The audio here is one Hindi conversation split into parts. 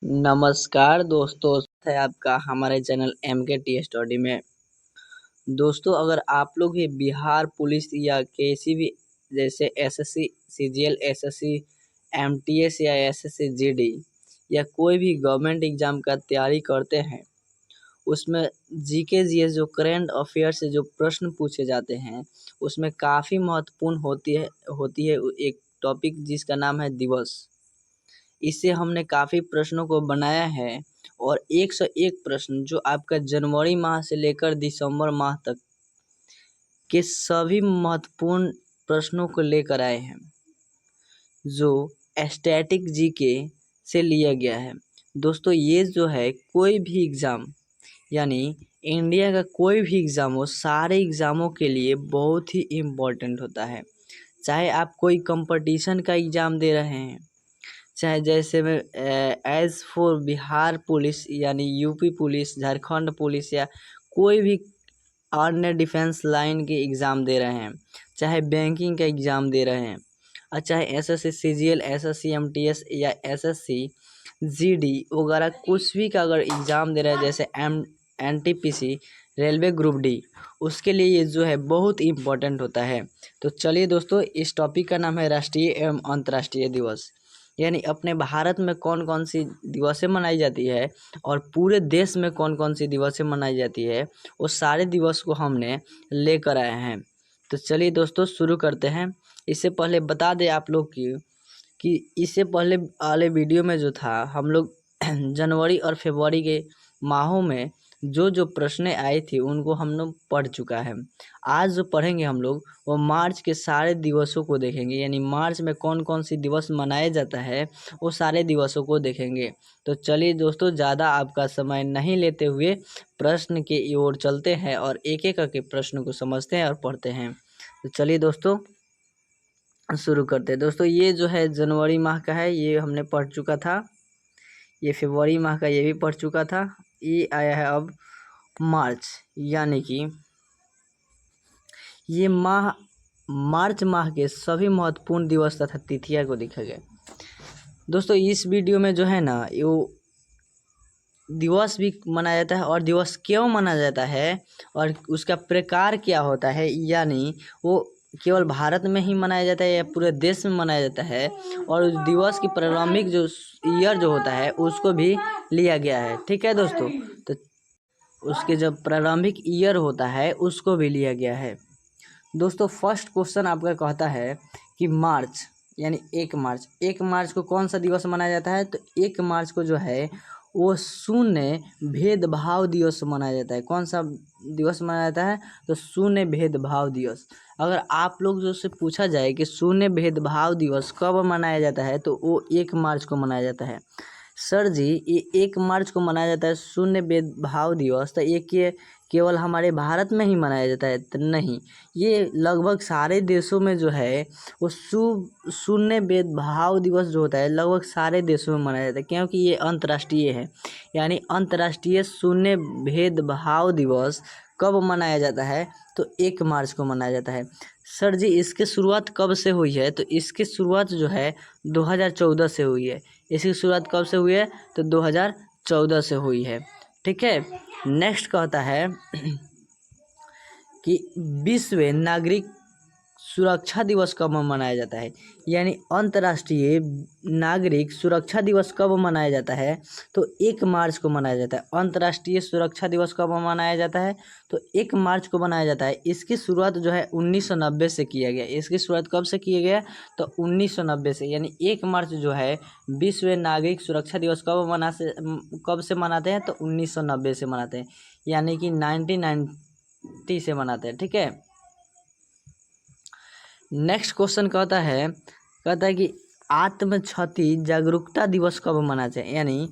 नमस्कार दोस्तों, है आपका हमारे चैनल MK स्टडी में। दोस्तों, अगर आप लोग ये बिहार पुलिस या किसी भी जैसे SSC CGL SSC MTS या SSC GD या कोई भी गवर्नमेंट एग्जाम का तैयारी करते हैं, उसमें GK GS जो करंट अफेयर से जो प्रश्न पूछे जाते हैं, उसमें काफ़ी महत्वपूर्ण होती है एक टॉपिक जिसका नाम है दिवस। इससे हमने काफ़ी प्रश्नों को बनाया है और 101 प्रश्न जो आपका जनवरी माह से लेकर दिसंबर माह तक के सभी महत्वपूर्ण प्रश्नों को लेकर आए हैं, जो स्टैटिक जीके से लिया गया है। दोस्तों, ये जो है कोई भी एग्ज़ाम यानी इंडिया का कोई भी एग्ज़ाम हो, सारे एग्ज़ामों के लिए बहुत ही इम्पोर्टेंट होता है। चाहे आप कोई कंपटीशन का एग्ज़ाम दे रहे हैं, चाहे जैसे में एज फॉर बिहार पुलिस यानी यूपी पुलिस, झारखंड पुलिस या कोई भी अन्य डिफेंस लाइन के एग्ज़ाम दे रहे हैं, चाहे बैंकिंग का एग्ज़ाम दे रहे हैं, और चाहे SSC CGL SSC MTS या SSC GD वगैरह कुछ भी का अगर एग्ज़ाम दे रहे हैं, जैसे NTPC रेलवे ग्रुप डी, उसके लिए ये जो है बहुत इम्पोर्टेंट होता है। तो चलिए दोस्तों, इस टॉपिक का नाम है राष्ट्रीय एवं अंतर्राष्ट्रीय दिवस, यानी अपने भारत में कौन कौन सी दिवसें मनाई जाती है और पूरे देश में कौन कौन सी दिवसें मनाई जाती है, वो सारे दिवस को हमने लेकर आए हैं। तो चलिए दोस्तों, शुरू करते हैं। इससे पहले बता दें आप लोग कि इससे पहले वाले वीडियो में जो था, हम लोग जनवरी और फरवरी के माहों में जो प्रश्न आई थी उनको हम लोग पढ़ चुका है। आज जो पढ़ेंगे हम लोग वो मार्च के सारे दिवसों को देखेंगे, यानी मार्च में कौन कौन सी दिवस मनाया जाता है वो सारे दिवसों को देखेंगे। तो चलिए दोस्तों, ज़्यादा आपका समय नहीं लेते हुए प्रश्न के ओर चलते हैं और एक एक करके प्रश्न को समझते हैं और पढ़ते हैं। तो चलिए दोस्तों, शुरू करते हैं। दोस्तों, ये जो है जनवरी माह का है, ये हमने पढ़ चुका था। ये फरवरी माह का ये भी पढ़ चुका था। ये आया है अब मार्च, यानी कि ये मार्च माह के सभी महत्वपूर्ण दिवस तथा तिथियां को देखा गया। दोस्तों, इस वीडियो में जो है ना, वो दिवस भी मनाया जाता है और दिवस क्यों मनाया जाता है और उसका प्रकार क्या होता है, यानी वो केवल भारत में ही मनाया जाता है या पूरे देश में मनाया जाता है, और उस दिवस की प्रारंभिक जो ईयर जो होता है उसको भी लिया गया है। ठीक है दोस्तों, तो उसके जब प्रारंभिक ईयर होता है उसको भी लिया गया है। दोस्तों, फर्स्ट क्वेश्चन आपका कहता है कि मार्च यानी 1 मार्च को कौन सा दिवस मनाया जाता है? तो 1 मार्च को जो है वो शून्य भेदभाव दिवस मनाया जाता है। कौन सा दिवस मनाया जाता है? तो शून्य भेदभाव दिवस। अगर आप लोग जो से पूछा जाए कि शून्य भेदभाव दिवस कब मनाया जाता है, तो वो 1 मार्च को मनाया जाता है। सर जी, ये 1 मार्च को मनाया जाता है शून्य भेदभाव दिवस, तो ये केवल हमारे भारत में ही मनाया जाता है? तो नहीं, ये लगभग सारे देशों में जो है वो शून्य भेदभाव दिवस जो होता है लगभग सारे देशों में मनाया जाता है, क्योंकि ये अंतर्राष्ट्रीय है। यानी अंतर्राष्ट्रीय शून्य भेदभाव दिवस कब मनाया जाता है? तो 1 मार्च को मनाया जाता है। सर जी, इसकी शुरुआत कब से हुई है? तो इसकी शुरुआत जो है 2014 से हुई है। इसकी शुरुआत कब से हुई है? तो 2014 से हुई है। ठीक है, नेक्स्ट कहता है कि विश्व नागरिक सुरक्षा दिवस कब मनाया जाता है, यानी अंतर्राष्ट्रीय नागरिक सुरक्षा दिवस कब मनाया जाता है? तो 1 मार्च को मनाया जाता है। अंतर्राष्ट्रीय सुरक्षा दिवस कब मनाया जाता है? तो 1 मार्च को मनाया जाता है। इसकी शुरुआत जो है 1990 से किया गया। इसकी शुरुआत कब से किया गया? तो 1990 से, यानी 1 मार्च जो है विश्व नागरिक सुरक्षा दिवस कब से मनाते हैं? तो 1990 से मनाते हैं, यानी कि 1990 से मनाते हैं। ठीक है, नेक्स्ट क्वेश्चन कहता है कि आत्म क्षति जागरूकता दिवस कब मनाना चाहिए, यानी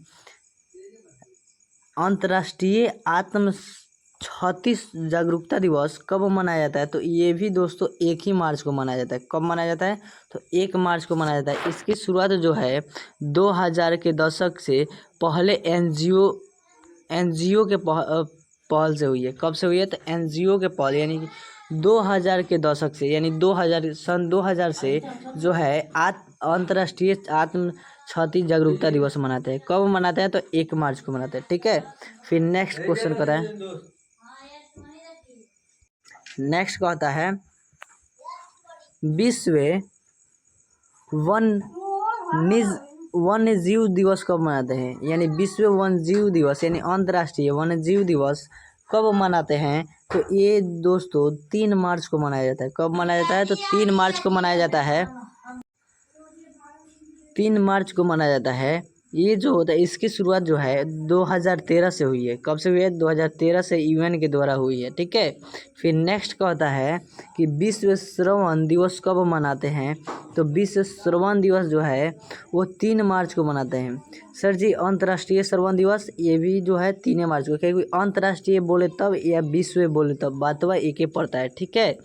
अंतर्राष्ट्रीय आत्म क्षति जागरूकता दिवस कब मनाया जाता है? तो ये भी दोस्तों 1 ही मार्च को मनाया जाता है। कब मनाया जाता है? तो 1 मार्च को मनाया जाता है। इसकी शुरुआत जो है 2000 के दशक से पहले एनजीओ के पहल से हुई है। कब से हुई है? तो एनजीओ के पहल, यानी 2000 के दशक से, यानी 2000 से जो है अंतर्राष्ट्रीय आत्म क्षति जागरूकता दिवस मनाते हैं। कब मनाते हैं? तो 1 मार्च को मनाते हैं। ठीक है, फिर नेक्स्ट क्वेश्चन कहता है, नेक्स्ट कहता है विश्व वन्य जीव दिवस कब मनाते हैं? यानी विश्व वन्य जीव दिवस यानी अंतर्राष्ट्रीय वन्य जीव दिवस कब मनाते हैं? तो ये दोस्तों 3 मार्च को मनाया जाता है। कब मनाया जाता है? तो 3 मार्च को मनाया जाता है। 3 मार्च को मनाया जाता है। ये जो होता है इसकी शुरुआत जो है 2013 से हुई है। कब से हुई है? 2013 से यूएन के द्वारा हुई है। ठीक है, फिर नेक्स्ट कहता है कि विश्व श्रवण दिवस कब मनाते हैं? तो विश्व श्रवण दिवस जो है वो 3 मार्च को मनाते हैं। सर जी अंतर्राष्ट्रीय श्रवण दिवस ये भी जो है 3 मार्च को, क्योंकि अंतर्राष्ट्रीय बोले तब या विश्व बोले तब बात वह एक ही पड़ता है। ठीक है,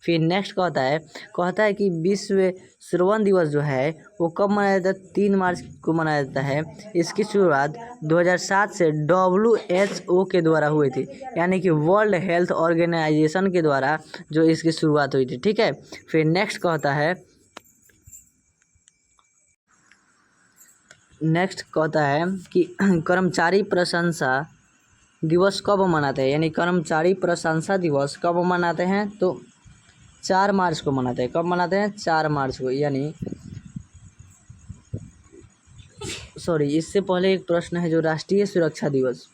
फिर नेक्स्ट कहता है कि विश्व श्रवण दिवस जो है वो कब मनाया जाता है? 3 मार्च को मनाया जाता है। इसकी शुरुआत 2007 से WHO के द्वारा हुई थी, यानी कि वर्ल्ड हेल्थ ऑर्गेनाइजेशन के द्वारा जो इसकी शुरुआत हुई थी। ठीक है, फिर नेक्स्ट कहता है कि कर्मचारी प्रशंसा दिवस कब मनाते हैं? यानी कर्मचारी प्रशंसा दिवस कब मनाते हैं? तो 4 मार्च को मनाते हैं। कब मनाते हैं? 4 मार्च को। यानी इससे पहले एक प्रश्न है जो राष्ट्रीय सुरक्षा दिवस,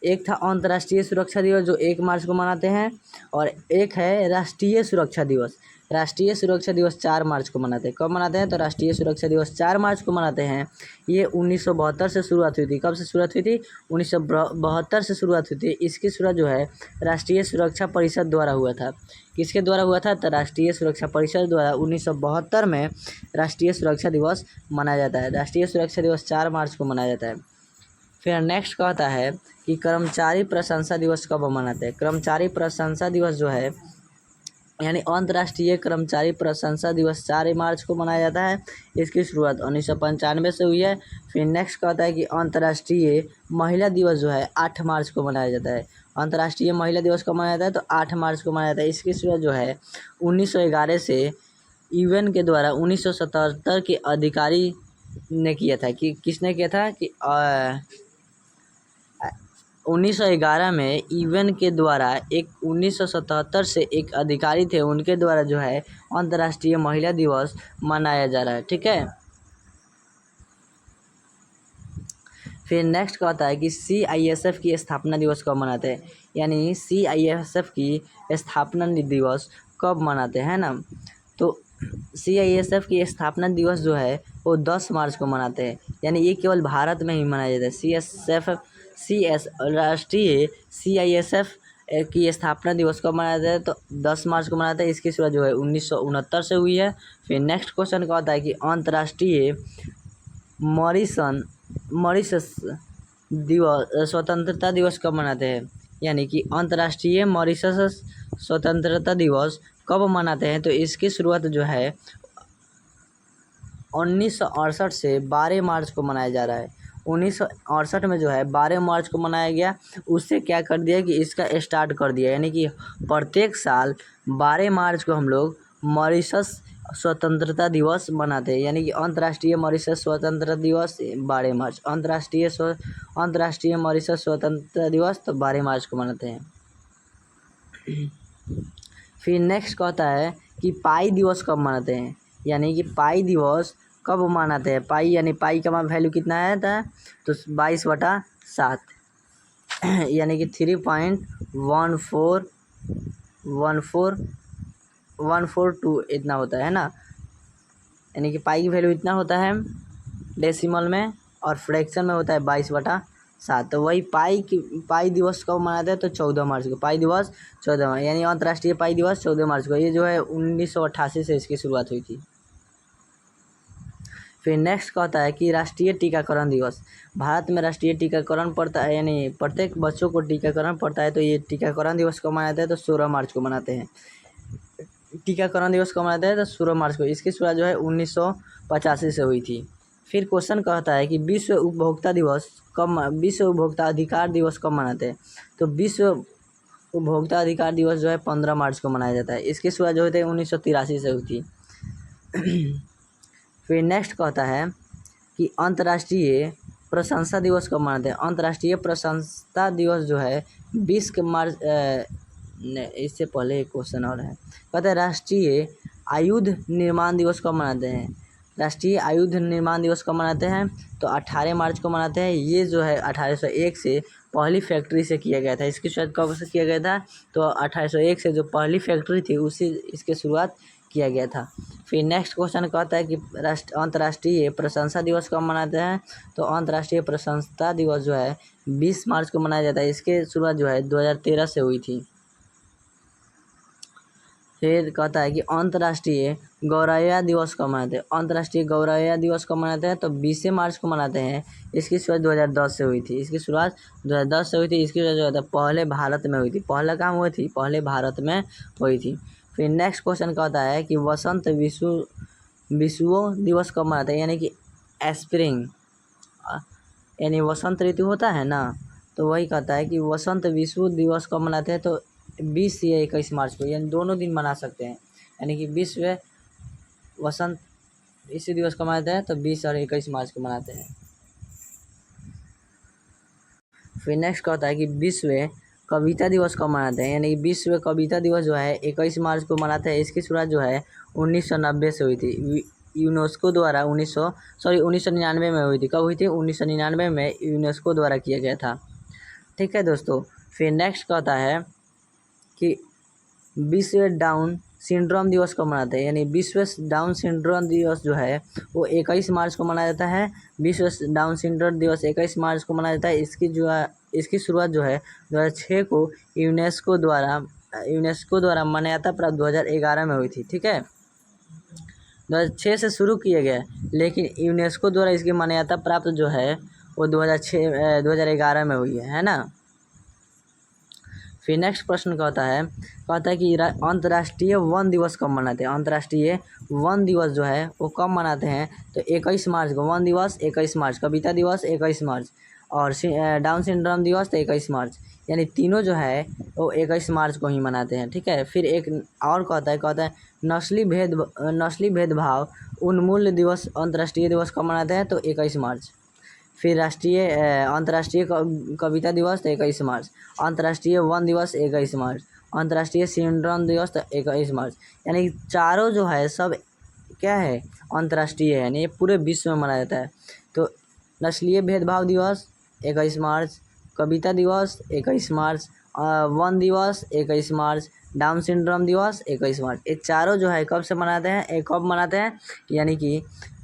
एक था अंतर्राष्ट्रीय सुरक्षा दिवस जो 1 मार्च को मनाते हैं, और एक है राष्ट्रीय सुरक्षा दिवस। राष्ट्रीय सुरक्षा दिवस 4 मार्च को मनाते हैं। कब मनाते हैं? तो राष्ट्रीय सुरक्षा दिवस 4 मार्च को मनाते हैं। ये 1972 से शुरुआत हुई थी। कब से शुरुआत हुई थी? 1972 से शुरुआत हुई थी। इसकी शुरुआत जो है राष्ट्रीय सुरक्षा परिषद द्वारा हुआ था। किसके द्वारा हुआ था? तो राष्ट्रीय सुरक्षा परिषद द्वारा 1972 में राष्ट्रीय सुरक्षा दिवस मनाया जाता है। राष्ट्रीय सुरक्षा दिवस 4 मार्च को मनाया जाता है। फिर नेक्स्ट कहता है कि कर्मचारी प्रशंसा दिवस कब मनाते हैं? कर्मचारी प्रशंसा दिवस जो है यानी अंतर्राष्ट्रीय कर्मचारी प्रशंसा दिवस 4 मार्च को मनाया जाता है। इसकी शुरुआत 1995 से हुई है। फिर नेक्स्ट कहता है कि अंतर्राष्ट्रीय महिला दिवस जो है 8 मार्च को मनाया जाता है। अंतर्राष्ट्रीय महिला दिवस कब मनाया जाता है? तो 8 मार्च को मनाया जाता है। इसकी शुरुआत जो है 1911 से यूएन के द्वारा 1977 के अधिकारी ने किया था। कि किसने किया था? कि 1911 में यूएन के द्वारा 1977 से एक अधिकारी थे, उनके द्वारा जो है अंतर्राष्ट्रीय महिला दिवस मनाया जा रहा है। ठीक है, फिर नेक्स्ट कहता है कि CISF की स्थापना दिवस कब मनाते हैं? यानी CISF की स्थापना दिवस कब मनाते हैं ना? तो CISF की स्थापना दिवस जो है वो 10 मार्च को मनाते हैं। यानी ये केवल भारत में ही मनाया जाता है। राष्ट्रीय CISF की स्थापना दिवस कब मनाया जाता है? तो 10 मार्च को मनाते हैं। इसकी शुरुआत जो है 1969 से हुई है। फिर नेक्स्ट क्वेश्चन कहता है कि अंतर्राष्ट्रीय मॉरिशस दिवस स्वतंत्रता दिवस कब मनाते हैं? यानी कि अंतर्राष्ट्रीय मॉरिशस स्वतंत्रता दिवस कब मनाते हैं? तो इसकी शुरुआत जो है 1968 से 12 मार्च को मनाया जा रहा है। 1968 में जो है 12 मार्च को मनाया गया। उससे क्या कर दिया कि इसका स्टार्ट कर दिया, यानी कि प्रत्येक साल 12 मार्च को हम लोग मॉरिशस स्वतंत्रता दिवस मनाते हैं। यानी कि अंतर्राष्ट्रीय मॉरिशस स्वतंत्रता दिवस 12 मार्च, अंतर्राष्ट्रीय मॉरिशस स्वतंत्रता दिवस तो 12 मार्च को मनाते हैं। फिर नेक्स्ट कहता है कि पाई दिवस कब मनाते हैं? यानी कि पाई दिवस कब मनाते हैं? पाई यानी पाई का वैल्यू कितना है था? तो 22/7 यानी कि 3.1414142 इतना होता है ना। यानी कि पाई की वैल्यू इतना होता है डेसिमल में, और फ्रैक्शन में होता है 22/7। तो वही पाई दिवस कब मनाते हैं? तो 14 मार्च को। पाई दिवस 14 मार्च, यानी अंतर्राष्ट्रीय पाई दिवस 14 मार्च को। ये जो है 1988 से इसकी शुरुआत हुई थी। फिर नेक्स्ट कहता है कि राष्ट्रीय टीकाकरण दिवस। भारत में राष्ट्रीय टीकाकरण पड़ता है, यानी प्रत्येक बच्चों को टीकाकरण पड़ता है। तो ये टीकाकरण दिवस कब मनाते हैं? तो 16 मार्च को मनाते हैं। टीकाकरण दिवस कब मनाते हैं? तो 16 मार्च को। इसकी शुरुआत जो है 1985 से हुई थी। फिर क्वेश्चन कहता है कि विश्व उपभोक्ता अधिकार दिवस कब मनाते हैं? तो विश्व उपभोक्ता अधिकार दिवस जो है 15 मार्च को मनाया जाता है। इसकी शुरुआत जो होती है 1983 से हुई थी। फिर नेक्स्ट कहता है कि अंतर्राष्ट्रीय प्रशंसा दिवस कब मनाते हैं। अंतर्राष्ट्रीय प्रशंसा दिवस जो है 20 मार्च इससे पहले एक क्वेश्चन और है, कहते हैं राष्ट्रीय आयुध निर्माण दिवस कब मनाते हैं। राष्ट्रीय आयुध निर्माण दिवस कब मनाते हैं, तो 18 मार्च को मनाते हैं। ये जो है 1801 से पहली फैक्ट्री से किया गया था। इसकी शुरुआत कब से किया गया था, तो 1801 से जो पहली फैक्ट्री थी उसी इसकी शुरुआत किया गया था। फिर नेक्स्ट क्वेश्चन कहता है कि अंतर्राष्ट्रीय प्रशंसा दिवस कब मनाते हैं, तो अंतर्राष्ट्रीय प्रशंसा दिवस जो है 20 मार्च को मनाया जाता है। इसकी शुरुआत जो है 2013 से हुई थी। फिर कहता है कि अंतर्राष्ट्रीय गौरैया दिवस कब मनाते हैं। अंतर्राष्ट्रीय गौरैया दिवस कब मनाते हैं, तो 20 मार्च को मनाते हैं। इसकी शुरुआत 2010 से हुई थी। इसकी शुरुआत 2010 से हुई थी। इसकी जो है पहले भारत में हुई थी। पहला काम हुई थी, पहले भारत में हुई थी। फिर नेक्स्ट क्वेश्चन कहता है कि वसंत विश्व दिवस कब मनाते हैं, यानी कि स्प्रिंग यानी वसंत ऋतु होता है ना, तो वही कहता है कि वसंत विश्व दिवस कब मनाते हैं, तो 20 या 21 मार्च को, यानी दोनों दिन मना सकते हैं। यानी कि विश्व वसंत इसी दिवस को मनाते हैं, तो 20 और 21 मार्च को मनाते हैं। फिर नेक्स्ट कहता है कि विश्व कविता दिवस कब मनाते हैं, यानी कि विश्व कविता दिवस जो है 21 मार्च को मनाते हैं। इसकी शुरुआत जो है 1990 से हुई थी। यूनेस्को द्वारा 1999 में हुई थी। कब हुई थी, 1999 में यूनेस्को द्वारा किया गया था। ठीक है दोस्तों। फिर नेक्स्ट कहता है कि विश्व डाउन सिंड्रोम दिवस को मनाते हैं, यानी विश्व डाउन सिंड्रोम दिवस जो है वो 21 मार्च को मनाया जाता है। विश्व डाउन सिंड्रोम दिवस 21 मार्च को मनाया जाता है। इसकी शुरुआत जो है 2006 को यूनेस्को द्वारा मान्यता प्राप्त 2011 में हुई थी। ठीक है, 2006 से शुरू किया गया, लेकिन यूनेस्को द्वारा इसकी मान्यता प्राप्त जो है वो 2011 में हुई है ना। फिर नेक्स्ट प्रश्न कहता है कि अंतर्राष्ट्रीय वन दिवस कब मनाते हैं। अंतर्राष्ट्रीय वन दिवस जो है वो कब मनाते हैं, तो 21 मार्च को। वन दिवस 21 मार्च, कविता दिवस 21 मार्च और डाउन सिंड्रोम दिवस तो 21 मार्च, यानी तीनों जो है वो 21 मार्च को ही मनाते हैं। ठीक है। फिर एक और कहता है नस्ली भेदभाव उन्मूलन दिवस अंतर्राष्ट्रीय दिवस कब मनाते हैं, तो 21 मार्च। फिर अंतर्राष्ट्रीय कविता दिवस तो 21 मार्च, अंतर्राष्ट्रीय वन दिवस 21 मार्च, अंतर्राष्ट्रीय सिंड्रोम दिवस तो 21 मार्च, यानी चारों जो है सब क्या है, अंतर्राष्ट्रीय है, यानी ये पूरे विश्व में मनाया जाता है। तो नस्लीय भेदभाव दिवस 21 मार्च, कविता दिवस 21 मार्च, वन दिवस 21 मार्च, डाउन सिंड्रोम दिवस 21 मार्च, ये चारों जो है कब से मनाते हैं, कब मनाते हैं, यानी कि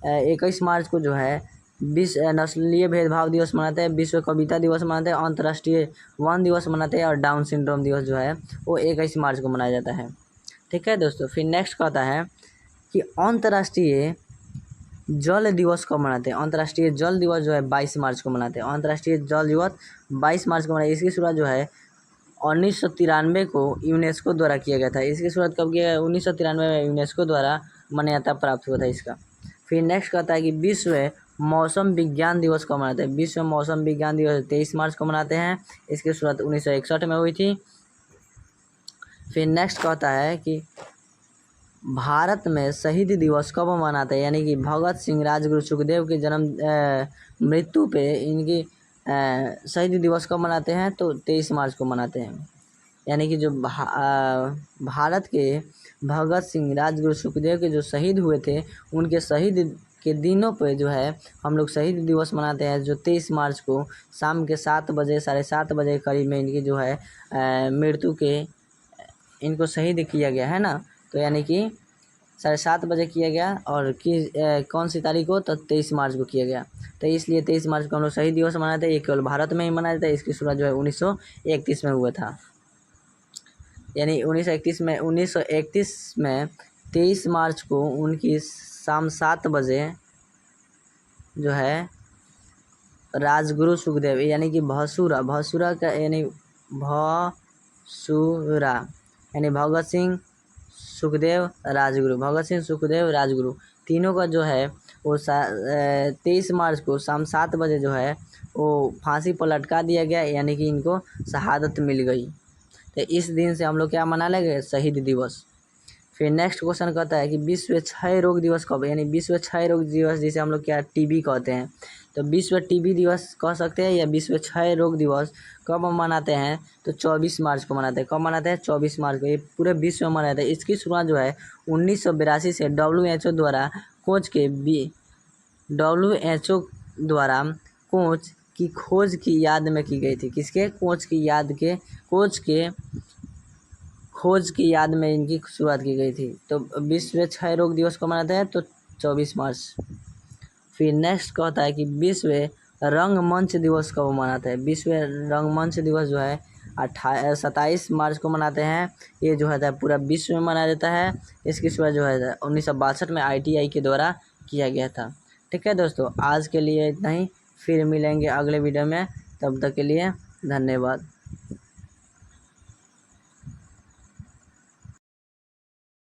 21 मार्च को जो है विश्व नस्लीय भेदभाव दिवस मनाते हैं, विश्व कविता दिवस मनाते हैं, अंतर्राष्ट्रीय वन दिवस मनाते हैं और डाउन सिंड्रोम दिवस जो है वो 21 मार्च को मनाया जाता है। ठीक है दोस्तों। फिर नेक्स्ट कहता है कि अंतर्राष्ट्रीय जल दिवस कब मनाते हैं। अंतर्राष्ट्रीय जल दिवस जो है 22 मार्च को मनाते हैं। अंतर्राष्ट्रीय जल दिवस 22 मार्च को मनाते हैं। इसकी शुरुआत जो है 1993 को यूनेस्को द्वारा किया गया था। इसकी शुरुआत कब किया गया, 1993 में यूनेस्को द्वारा मान्यता प्राप्त हुआ था इसका। फिर नेक्स्ट कहता है कि विश्व मौसम विज्ञान दिवस कब मनाते हैं। विश्व मौसम विज्ञान दिवस 23 मार्च को मनाते हैं। इसकी शुरुआत 1961 में हुई थी। फिर नेक्स्ट कहता है कि भारत में शहीद दिवस कब मनाते हैं, यानी कि भगत सिंह राजगुरु सुखदेव के मृत्यु पे इनकी शहीद दिवस कब मनाते हैं, तो 23 मार्च को मनाते हैं। यानी कि जो भारत के भगत सिंह राजगुरु सुखदेव के जो शहीद हुए थे उनके शहीद के दिनों पे जो है हम लोग शहीद दिवस मनाते हैं, जो 23 मार्च को शाम के 7 बजे 7:30 बजे करीब में इनकी जो है मृत्यु के इनको शहीद किया गया है ना। तो यानी कि 7:30 बजे किया गया और कौन सी तारीख को, तो 23 मार्च को किया गया। तो इसलिए 23 मार्च को हम लोग शहीद दिवस मनाते हैं। ये केवल भारत में ही मनाया जाता है। इसकी शुरुआत जो है 1931 में हुआ था, यानी 1931 में 23 मार्च को उनकी शाम 7 बजे जो है राजगुरु सुखदेव यानी कि भसुरा का यानी भगत सिंह सुखदेव राजगुरु तीनों का जो है वो 23 मार्च को शाम 7 बजे जो है वो फांसी पर लटका दिया गया, यानी कि इनको शहादत मिल गई। तो इस दिन से हम लोग क्या मना लेंगे, शहीद दिवस। फिर नेक्स्ट क्वेश्चन कहता है कि विश्व क्षय रोग दिवस कब है, यानी विश्व क्षय रोग दिवस जिसे हम लोग क्या टीबी कहते हैं, तो विश्व टीबी दिवस कह सकते हैं या विश्व क्षय रोग दिवस कब मनाते हैं, तो 24 मार्च को मनाते हैं। कब मनाते हैं? 24 मार्च को। ये पूरे विश्व में मनाते हैं। इसकी शुरुआत जो है 1982 से WHO द्वारा कोच की खोज की याद में की गई थी। किसके? कोच की खोज की याद में इनकी शुरुआत की गई थी। तो विश्व क्षय रोग दिवस को मनाते हैं तो 24 मार्च। फिर नेक्स्ट कहता है कि विश्व रंगमंच दिवस कब मनाते हैं। विश्व रंगमंच दिवस जो है 27 मार्च को मनाते हैं। ये जो है पूरा विश्व में मनाया जाता है। इसकी शुरुआत जो है 1962 में ITI के द्वारा किया गया था। ठीक है दोस्तों, आज के लिए इतना ही। फिर मिलेंगे अगले वीडियो में, तब तक के लिए धन्यवाद।